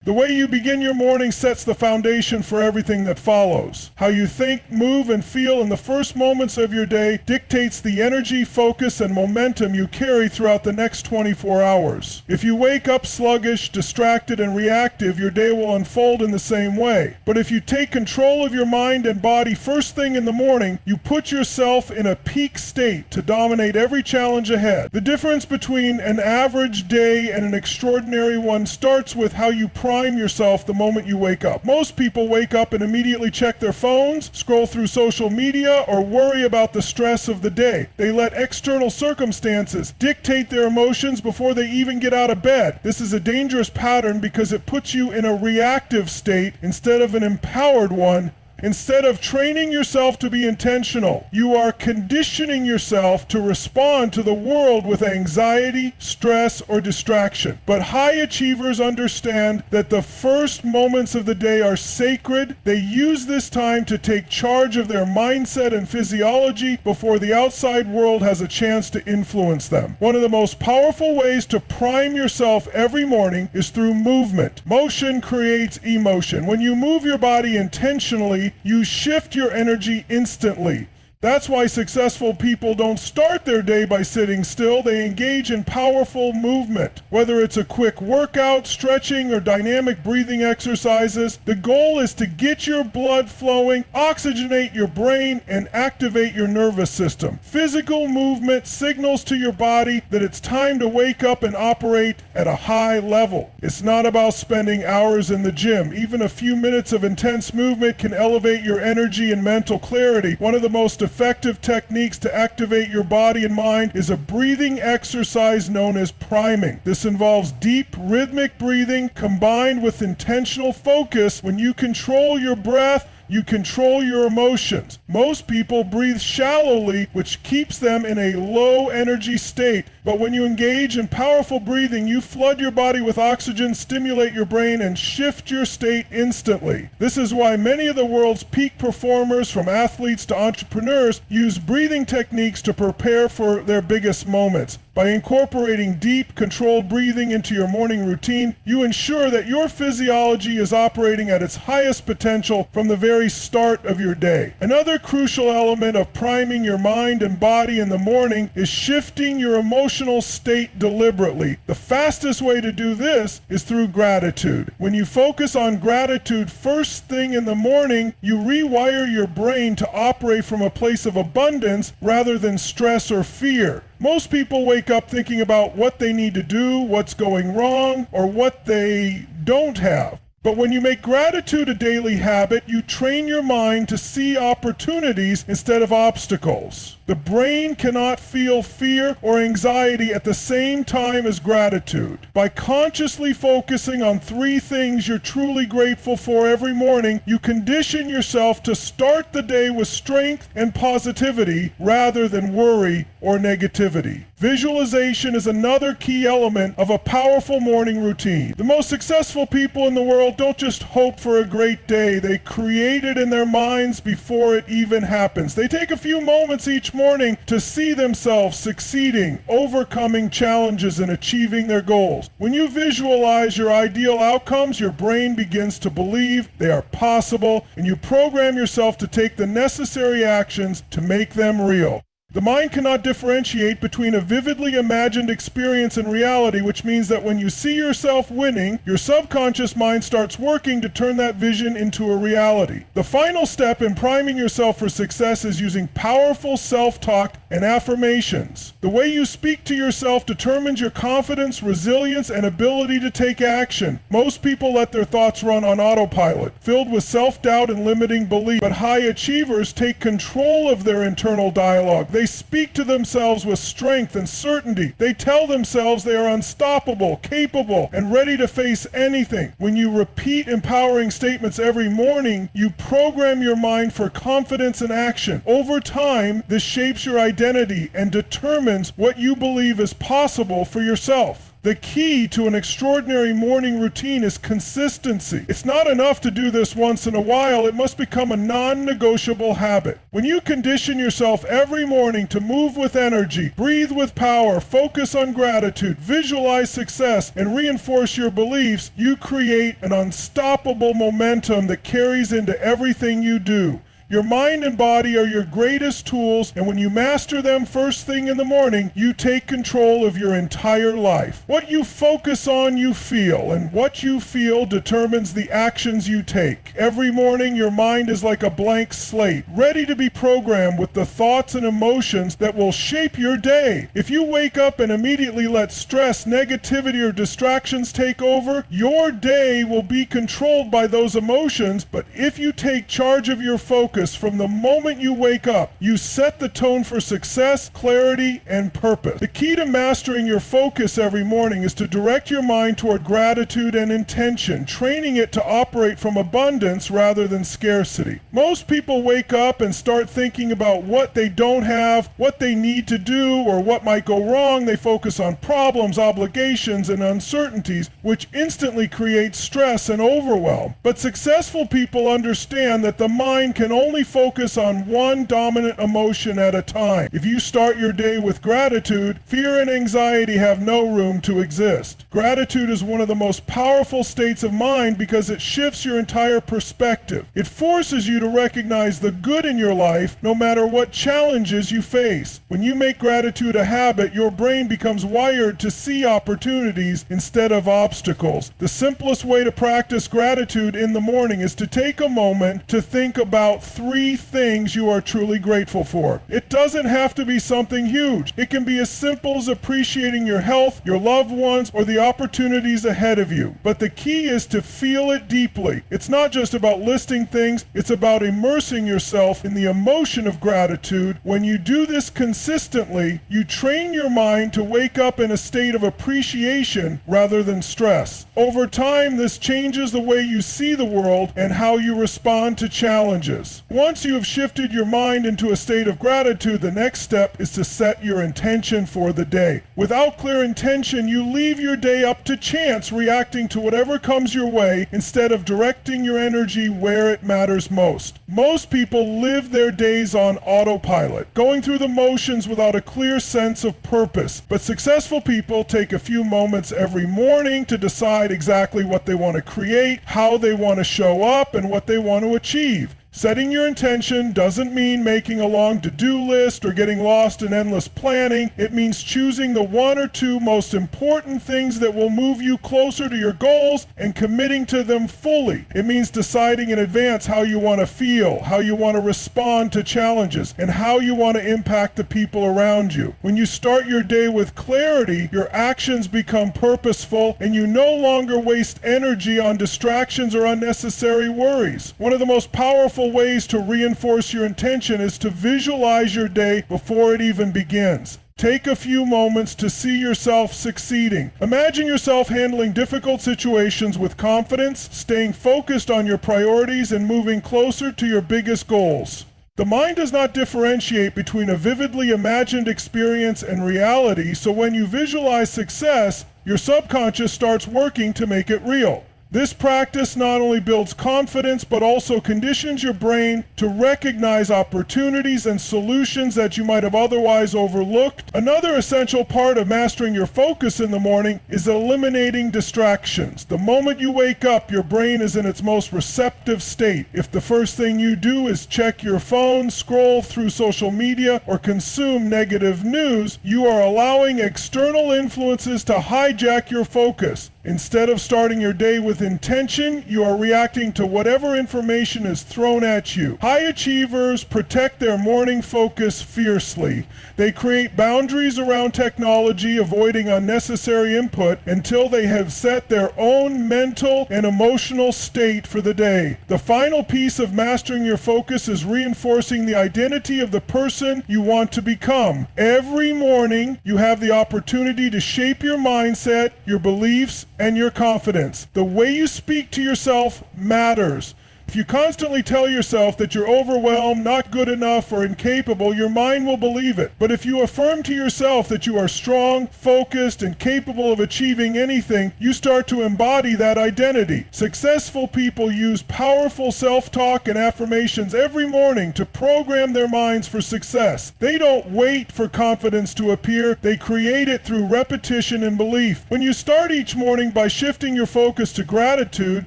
The way you begin your morning sets the foundation for everything that follows. How you think, move, and feel in the first moments of your day dictates the energy, focus, and momentum you carry throughout the next 24 hours. If you wake up sluggish, distracted, and reactive, your day will unfold in the same way. But if you take control of your mind and body first thing in the morning, you put yourself in a peak state to dominate every challenge ahead. The difference between an average day and an extraordinary one starts with how you prime yourself the moment you wake up. Most people wake up and immediately check their phones, scroll through social media, or worry about the stress of the day. They let external circumstances dictate their emotions before they even get out of bed. This is a dangerous pattern because it puts you in a reactive state instead of an empowered one. Instead of training yourself to be intentional, you are conditioning yourself to respond to the world with anxiety, stress, or distraction. But high achievers understand that the first moments of the day are sacred. They use this time to take charge of their mindset and physiology before the outside world has a chance to influence them. One of the most powerful ways to prime yourself every morning is through movement. Motion creates emotion. When you move your body intentionally, you shift your energy instantly. That's why successful people don't start their day by sitting still. They engage in powerful movement. Whether it's a quick workout, stretching, or dynamic breathing exercises, the goal is to get your blood flowing, oxygenate your brain, and activate your nervous system. Physical movement signals to your body that it's time to wake up and operate at a high level. It's not about spending hours in the gym. Even a few minutes of intense movement can elevate your energy and mental clarity. One of the most effective techniques to activate your body and mind is a breathing exercise known as priming. This involves deep, rhythmic breathing combined with intentional focus. When you control your breath, you control your emotions. Most people breathe shallowly, which keeps them in a low energy state. But when you engage in powerful breathing, you flood your body with oxygen, stimulate your brain, and shift your state instantly. This is why many of the world's peak performers, from athletes to entrepreneurs, use breathing techniques to prepare for their biggest moments. By incorporating deep, controlled breathing into your morning routine, you ensure that your physiology is operating at its highest potential from the very start of your day. Another crucial element of priming your mind and body in the morning is shifting your emotional state deliberately. The fastest way to do this is through gratitude. When you focus on gratitude first thing in the morning, you rewire your brain to operate from a place of abundance rather than stress or fear. Most people wake up thinking about what they need to do, what's going wrong, or what they don't have. But when you make gratitude a daily habit, you train your mind to see opportunities instead of obstacles. The brain cannot feel fear or anxiety at the same time as gratitude. By consciously focusing on 3 things you're truly grateful for every morning, you condition yourself to start the day with strength and positivity rather than worry or negativity. Visualization is another key element of a powerful morning routine. The most successful people in the world don't just hope for a great day. They create it in their minds before it even happens. They take a few moments each morning to see themselves succeeding, overcoming challenges, and achieving their goals. When you visualize your ideal outcomes, your brain begins to believe they are possible, and you program yourself to take the necessary actions to make them real. The mind cannot differentiate between a vividly imagined experience and reality, which means that when you see yourself winning, your subconscious mind starts working to turn that vision into a reality. The final step in priming yourself for success is using powerful self-talk and affirmations. The way you speak to yourself determines your confidence, resilience, and ability to take action. Most people let their thoughts run on autopilot, filled with self-doubt and limiting belief, but high achievers take control of their internal dialogue. They speak to themselves with strength and certainty. They tell themselves they are unstoppable, capable, and ready to face anything. When you repeat empowering statements every morning, you program your mind for confidence and action. Over time, this shapes your identity and determines what you believe is possible for yourself. The key to an extraordinary morning routine is consistency. It's not enough to do this once in a while. It must become a non-negotiable habit. When you condition yourself every morning to move with energy, breathe with power, focus on gratitude, visualize success, and reinforce your beliefs, you create an unstoppable momentum that carries into everything you do. Your mind and body are your greatest tools, and when you master them first thing in the morning, you take control of your entire life. What you focus on, you feel, and what you feel determines the actions you take. Every morning, your mind is like a blank slate, ready to be programmed with the thoughts and emotions that will shape your day. If you wake up and immediately let stress, negativity, or distractions take over, your day will be controlled by those emotions, but if you take charge of your focus, from the moment you wake up, you set the tone for success, clarity, and purpose. The key to mastering your focus every morning is to direct your mind toward gratitude and intention, training it to operate from abundance rather than scarcity. Most people wake up and start thinking about what they don't have, what they need to do, or what might go wrong. They focus on problems, obligations, and uncertainties, which instantly creates stress and overwhelm. But successful people understand that the mind can only focus on one dominant emotion at a time. If you start your day with gratitude, fear and anxiety have no room to exist. Gratitude is one of the most powerful states of mind because it shifts your entire perspective. It forces you to recognize the good in your life no matter what challenges you face. When you make gratitude a habit, your brain becomes wired to see opportunities instead of obstacles. The simplest way to practice gratitude in the morning is to take a moment to think about three things you are truly grateful for. It doesn't have to be something huge. It can be as simple as appreciating your health, your loved ones, or the opportunities ahead of you. But the key is to feel it deeply. It's not just about listing things, it's about immersing yourself in the emotion of gratitude. When you do this consistently, you train your mind to wake up in a state of appreciation rather than stress. Over time, this changes the way you see the world and how you respond to challenges. Once you have shifted your mind into a state of gratitude, the next step is to set your intention for the day. Without clear intention, you leave your day up to chance, reacting to whatever comes your way instead of directing your energy where it matters most. Most people live their days on autopilot, going through the motions without a clear sense of purpose. But successful people take a few moments every morning to decide exactly what they want to create, how they want to show up, and what they want to achieve. Setting your intention doesn't mean making a long to-do list or getting lost in endless planning. It means choosing the one or two most important things that will move you closer to your goals and committing to them fully. It means deciding in advance how you want to feel, how you want to respond to challenges, and how you want to impact the people around you. When you start your day with clarity, your actions become purposeful, and you no longer waste energy on distractions or unnecessary worries. One of the most powerful ways to reinforce your intention is to visualize your day before it even begins. Take a few moments to see yourself succeeding. Imagine yourself handling difficult situations with confidence, staying focused on your priorities, and moving closer to your biggest goals. The mind does not differentiate between a vividly imagined experience and reality, so when you visualize success, your subconscious starts working to make it real. This practice not only builds confidence, but also conditions your brain to recognize opportunities and solutions that you might have otherwise overlooked. Another essential part of mastering your focus in the morning is eliminating distractions. The moment you wake up, your brain is in its most receptive state. If the first thing you do is check your phone, scroll through social media, or consume negative news, you are allowing external influences to hijack your focus. Instead of starting your day with intention, you are reacting to whatever information is thrown at you. High achievers protect their morning focus fiercely. They create boundaries around technology, avoiding unnecessary input until they have set their own mental and emotional state for the day. The final piece of mastering your focus is reinforcing the identity of the person you want to become. Every morning, you have the opportunity to shape your mindset, your beliefs, and your confidence. The way you speak to yourself matters. If you constantly tell yourself that you're overwhelmed, not good enough, or incapable, your mind will believe it. But if you affirm to yourself that you are strong, focused, and capable of achieving anything, you start to embody that identity. Successful people use powerful self-talk and affirmations every morning to program their minds for success. They don't wait for confidence to appear, they create it through repetition and belief. When you start each morning by shifting your focus to gratitude,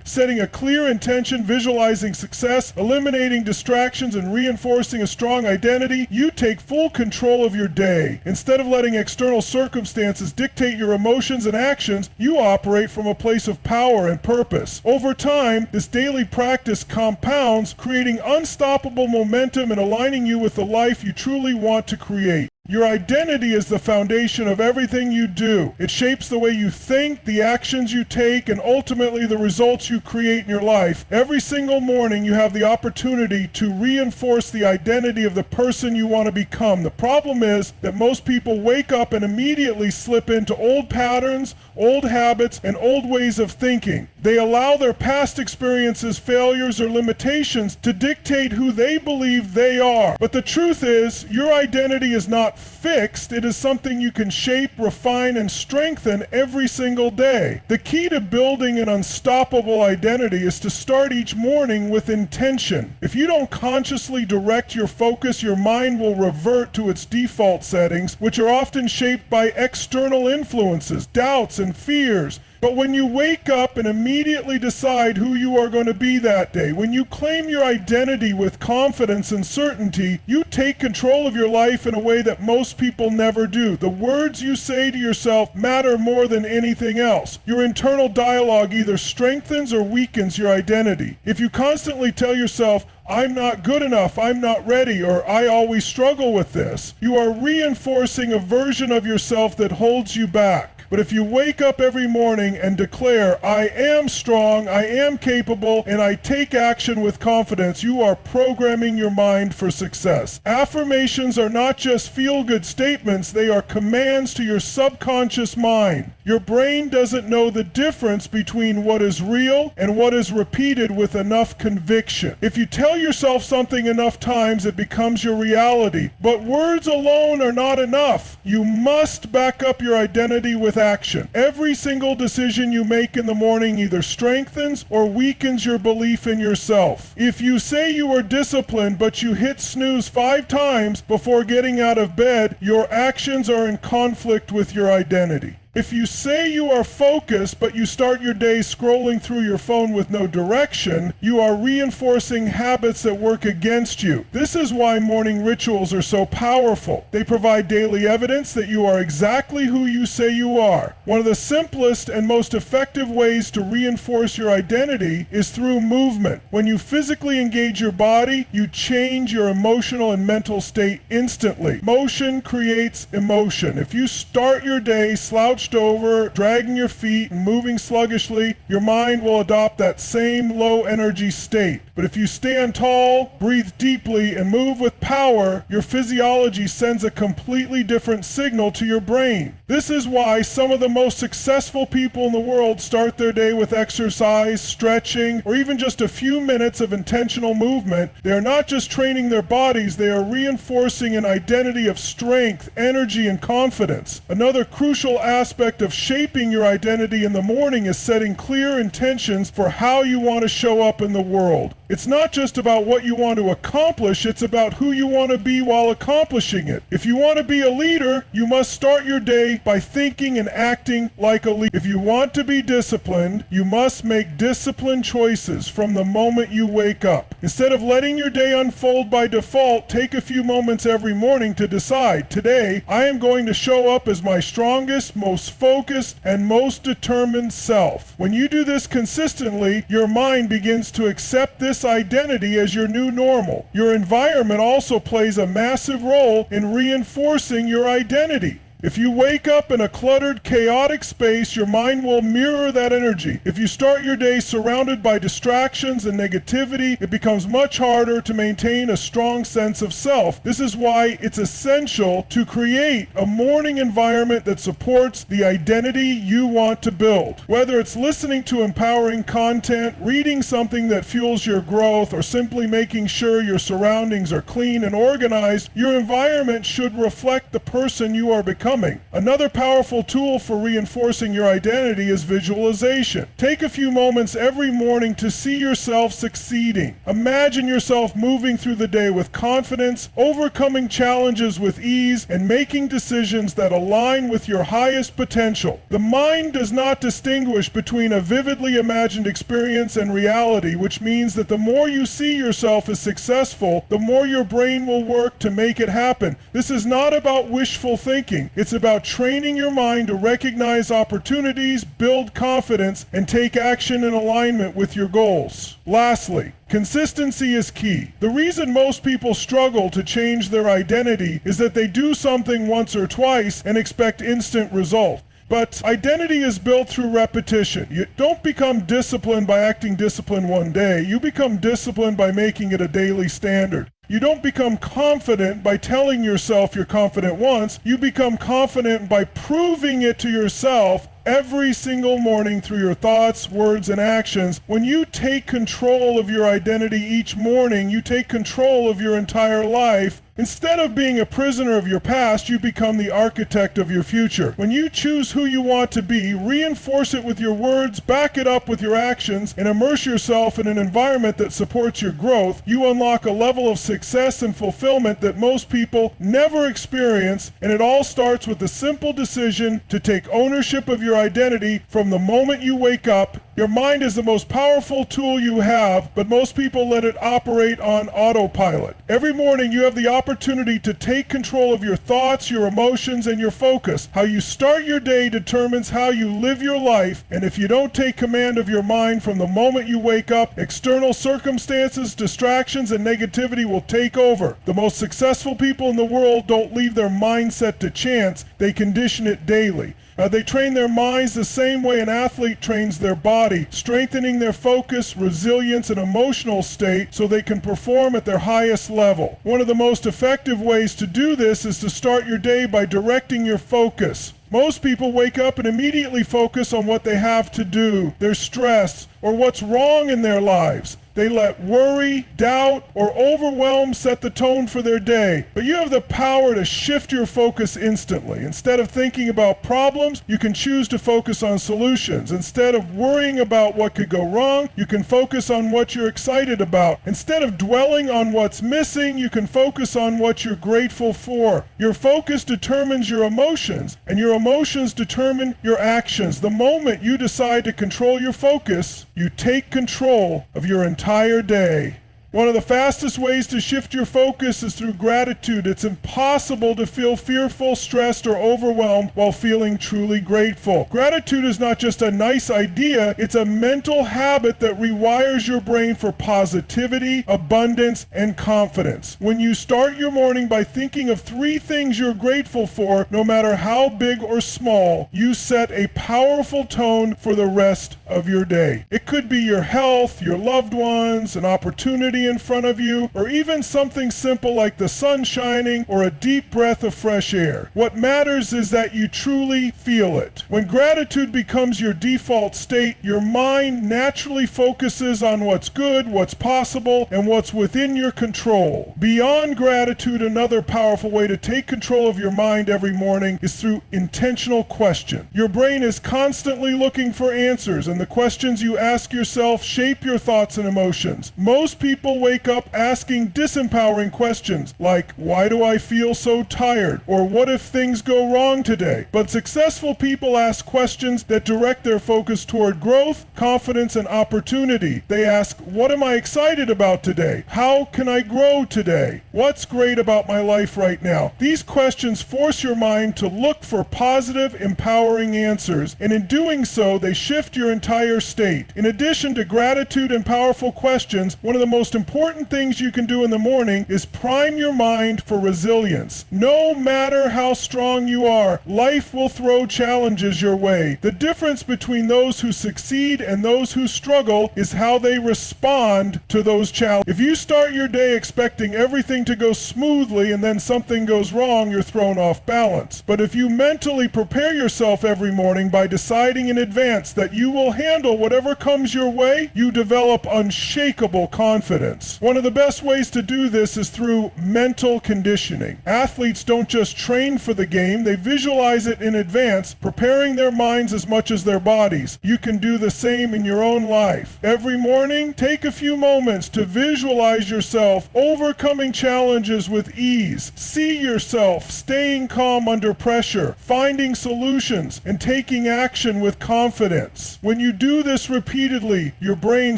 setting a clear intention, visualizing success, eliminating distractions, and reinforcing a strong identity, you take full control of your day. Instead of letting external circumstances dictate your emotions and actions, you operate from a place of power and purpose. Over time, this daily practice compounds, creating unstoppable momentum and aligning you with the life you truly want to create. Your identity is the foundation of everything you do. It shapes the way you think, the actions you take, and ultimately the results you create in your life. Every single morning you have the opportunity to reinforce the identity of the person you want to become. The problem is that most people wake up and immediately slip into old patterns, old habits, and old ways of thinking. They allow their past experiences, failures, or limitations to dictate who they believe they are. But the truth is, your identity is not fixed. It is something you can shape, refine, and strengthen every single day. The key to building an unstoppable identity is to start each morning with intention. If you don't consciously direct your focus, your mind will revert to its default settings, which are often shaped by external influences, doubts, and fears. But when you wake up and immediately decide who you are going to be that day, when you claim your identity with confidence and certainty, you take control of your life in a way that most people never do. The words you say to yourself matter more than anything else. Your internal dialogue either strengthens or weakens your identity. If you constantly tell yourself, "I'm not good enough, I'm not ready," or "I always struggle with this," you are reinforcing a version of yourself that holds you back. But if you wake up every morning and declare, "I am strong, I am capable, and I take action with confidence," you are programming your mind for success. Affirmations are not just feel-good statements, they are commands to your subconscious mind. Your brain doesn't know the difference between what is real and what is repeated with enough conviction. If you tell yourself something enough times, it becomes your reality. But words alone are not enough. You must back up your identity with action. Every single decision you make in the morning either strengthens or weakens your belief in yourself. If you say you are disciplined but you hit snooze 5 times before getting out of bed, your actions are in conflict with your identity. If you say you are focused, but you start your day scrolling through your phone with no direction, you are reinforcing habits that work against you. This is why morning rituals are so powerful. They provide daily evidence that you are exactly who you say you are. One of the simplest and most effective ways to reinforce your identity is through movement. When you physically engage your body, you change your emotional and mental state instantly. Motion creates emotion. If you start your day slouched over, dragging your feet, and moving sluggishly, your mind will adopt that same low energy state. But if you stand tall, breathe deeply, and move with power, your physiology sends a completely different signal to your brain. This is why some of the most successful people in the world start their day with exercise, stretching, or even just a few minutes of intentional movement. They are not just training their bodies, they are reinforcing an identity of strength, energy, and confidence. Another crucial aspect of shaping your identity in the morning is setting clear intentions for how you want to show up in the world. It's not just about what you want to accomplish, it's about who you want to be while accomplishing it. If you want to be a leader, you must start your day by thinking and acting like a leader. If you want to be disciplined, you must make disciplined choices from the moment you wake up. Instead of letting your day unfold by default, take a few moments every morning to decide, today, I am going to show up as my strongest, most focused, and most determined self. When you do this consistently, your mind begins to accept this identity as your new normal. Your environment also plays a massive role in reinforcing your identity. If you wake up in a cluttered, chaotic space, your mind will mirror that energy. If you start your day surrounded by distractions and negativity, it becomes much harder to maintain a strong sense of self. This is why it's essential to create a morning environment that supports the identity you want to build. Whether it's listening to empowering content, reading something that fuels your growth, or simply making sure your surroundings are clean and organized, your environment should reflect the person you are becoming. Another powerful tool for reinforcing your identity is visualization. Take a few moments every morning to see yourself succeeding. Imagine yourself moving through the day with confidence, overcoming challenges with ease, and making decisions that align with your highest potential. The mind does not distinguish between a vividly imagined experience and reality, which means that the more you see yourself as successful, the more your brain will work to make it happen. This is not about wishful thinking. It's about training your mind to recognize opportunities, build confidence, and take action in alignment with your goals. Lastly, consistency is key. The reason most people struggle to change their identity is that they do something once or twice and expect instant results. But identity is built through repetition. You don't become disciplined by acting disciplined one day. You become disciplined by making it a daily standard. You don't become confident by telling yourself you're confident once. You become confident by proving it to yourself every single morning through your thoughts, words, and actions. When you take control of your identity each morning, you take control of your entire life. Instead of being a prisoner of your past, you become the architect of your future. When you choose who you want to be, reinforce it with your words, back it up with your actions, and immerse yourself in an environment that supports your growth, you unlock a level of success and fulfillment that most people never experience, and it all starts with the simple decision to take ownership of your identity from the moment you wake up. Your mind is the most powerful tool you have, but most people let it operate on autopilot. Every morning you have the opportunity to take control of your thoughts, your emotions, and your focus. How you start your day determines how you live your life, and if you don't take command of your mind from the moment you wake up, external circumstances, distractions, and negativity will take over. The most successful people in the world don't leave their mindset to chance, they condition it daily. They train their minds the same way an athlete trains their body, strengthening their focus, resilience, and emotional state so they can perform at their highest level. One of the most effective ways to do this is to start your day by directing your focus. Most people wake up and immediately focus on what they have to do, their stress, or what's wrong in their lives. They let worry, doubt, or overwhelm set the tone for their day. But you have the power to shift your focus instantly. Instead of thinking about problems, you can choose to focus on solutions. Instead of worrying about what could go wrong, you can focus on what you're excited about. Instead of dwelling on what's missing, you can focus on what you're grateful for. Your focus determines your emotions, and your emotions determine your actions. The moment you decide to control your focus, you take control of your entire day. One of the fastest ways to shift your focus is through gratitude. It's impossible to feel fearful, stressed, or overwhelmed while feeling truly grateful. Gratitude is not just a nice idea, it's a mental habit that rewires your brain for positivity, abundance, and confidence. When you start your morning by thinking of 3 things you're grateful for, no matter how big or small, you set a powerful tone for the rest of your day. It could be your health, your loved ones, an opportunity in front of you, or even something simple like the sun shining or a deep breath of fresh air. What matters is that you truly feel it. When gratitude becomes your default state, your mind naturally focuses on what's good, what's possible, and what's within your control. Beyond gratitude, another powerful way to take control of your mind every morning is through intentional question. Your brain is constantly looking for answers, and the questions you ask yourself shape your thoughts and emotions. Most people wake up asking disempowering questions like, why do I feel so tired? Or what if things go wrong today? But successful people ask questions that direct their focus toward growth, confidence, and opportunity. They ask, what am I excited about today? How can I grow today? What's great about my life right now? These questions force your mind to look for positive, empowering answers, and in doing so, they shift your entire state. In addition to gratitude and powerful questions, one of the most important things you can do in the morning is prime your mind for resilience. No matter how strong you are, life will throw challenges your way. The difference between those who succeed and those who struggle is how they respond to those challenges. If you start your day expecting everything to go smoothly and then something goes wrong, you're thrown off balance. But if you mentally prepare yourself every morning by deciding in advance that you will handle whatever comes your way, you develop unshakable confidence. One of the best ways to do this is through mental conditioning. Athletes don't just train for the game, they visualize it in advance, preparing their minds as much as their bodies. You can do the same in your own life. Every morning, take a few moments to visualize yourself overcoming challenges with ease. See yourself staying calm under pressure, finding solutions, and taking action with confidence. When you do this repeatedly, your brain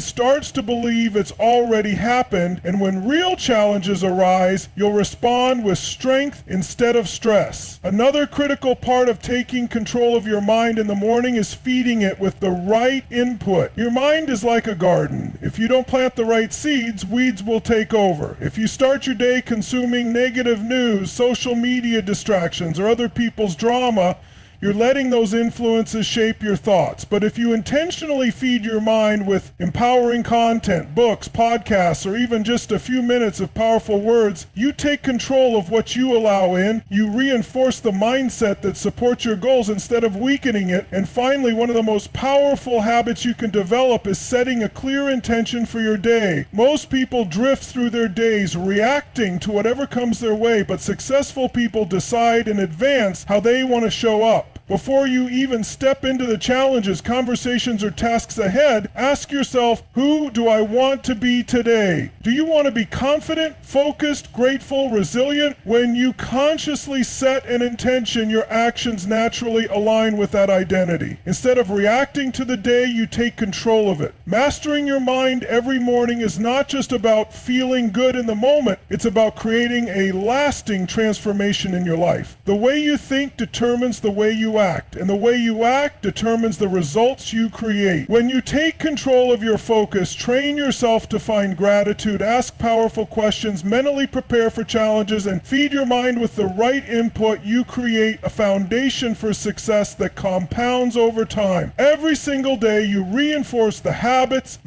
starts to believe it's already happened, and when real challenges arise, you'll respond with strength instead of stress. Another critical part of taking control of your mind in the morning is feeding it with the right input. Your mind is like a garden. If you don't plant the right seeds, weeds will take over. If you start your day consuming negative news, social media distractions, or other people's drama, you're letting those influences shape your thoughts. But if you intentionally feed your mind with empowering content, books, podcasts, or even just a few minutes of powerful words, you take control of what you allow in. You reinforce the mindset that supports your goals instead of weakening it. And finally, one of the most powerful habits you can develop is setting a clear intention for your day. Most people drift through their days reacting to whatever comes their way, but successful people decide in advance how they want to show up. Before you even step into the challenges, conversations, or tasks ahead, ask yourself, who do I want to be today? Do you want to be confident, focused, grateful, resilient? When you consciously set an intention, your actions naturally align with that identity. Instead of reacting to the day, you take control of it. Mastering your mind every morning is not just about feeling good in the moment, it's about creating a lasting transformation in your life. The way you think determines the way you act, and the way you act determines the results you create. When you take control of your focus, train yourself to find gratitude, ask powerful questions, mentally prepare for challenges, and feed your mind with the right input, you create a foundation for success that compounds over time. Every single day, you reinforce the habits,